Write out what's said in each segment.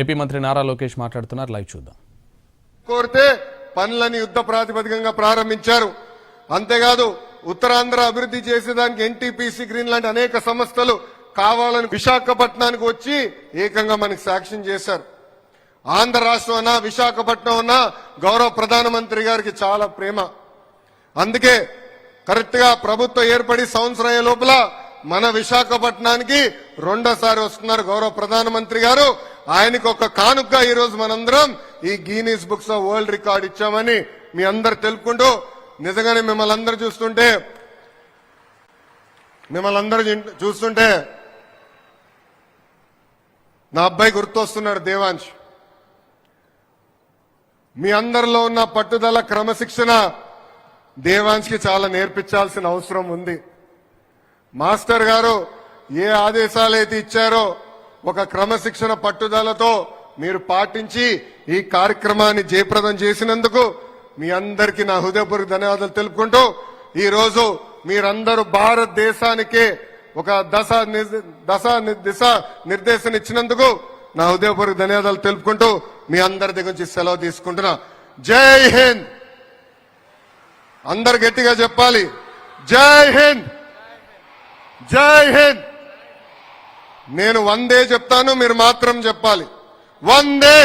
AP మంత్రి నారా లోకేష్ మాట్లాడుతున్నారు, live చూద్దాం. కోరితే పనులని యుద్ధ ప్రాతిపదికంగా ప్రారంభించారు. అంతేకాదు ఉత్తరాంధ్ర అభివృద్ధి చేసేదానికి ఎన్టీపీసీ గ్రీన్ లాంటి అనేక సంస్థలు కావాలని విశాఖపట్నానికి వచ్చి ఏకంగా మనకి సాక్ష్యం చేశారు. ఆంధ్ర రాష్ట్రం అన్నా విశాఖపట్నం అన్నా గౌరవ ప్రధానమంత్రి గారికి చాలా ప్రేమ. అందుకే కరెక్ట్ గా ప్రభుత్వం ఏర్పడి సంవత్సరం అయ్యే లోపల మన విశాఖపట్నానికి రెండోసారి వస్తున్నారు గౌరవ ప్రధానమంత్రి గారు. ఆయనకు ఒక కానుకగా ఈ రోజు మనందరం ఈ Guinness books of world record ఇచ్చామని మీ అందరు తెలుపుకుంటూ, నిజంగానే మిమ్మల్ని అందరూ చూస్తుంటే నా అబ్బాయి గుర్తొస్తున్నాడు, దేవాంశ్. మీ అందరిలో ఉన్న పట్టుదల, క్రమశిక్షణ దేవాంశ్కి చాలా నేర్పించాల్సిన అవసరం ఉంది. మాస్టర్ గారు ఏ ఆదేశాలైతే ఇచ్చారో ఒక క్రమశిక్షణ పట్టుదలతో మీరు పాటించి ఈ కార్యక్రమాన్ని జయప్రదం చేసినందుకు మీ అందరికీ నా హృదయపూర్వక ధన్యవాదాలు తెలుపుకుంటూ, ఈ రోజు మీరందరూ భారతదేశానికే ఒక దిశ నిర్దేశం ఇచ్చినందుకు నా హృదయపూర్వక ధన్యవాదాలు తెలుపుకుంటూ మీ అందరి దగ్గర నుంచి సెలవు తీసుకుంటున్నా. జై హింద్. అందరు గట్టిగా చెప్పాలి, జై హింద్, జై హింద్. నేను వందే చెప్తాను, మీరు మాత్రం చెప్పాలి, వందే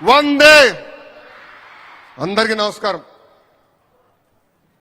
వందే. అందరికీ నమస్కారం.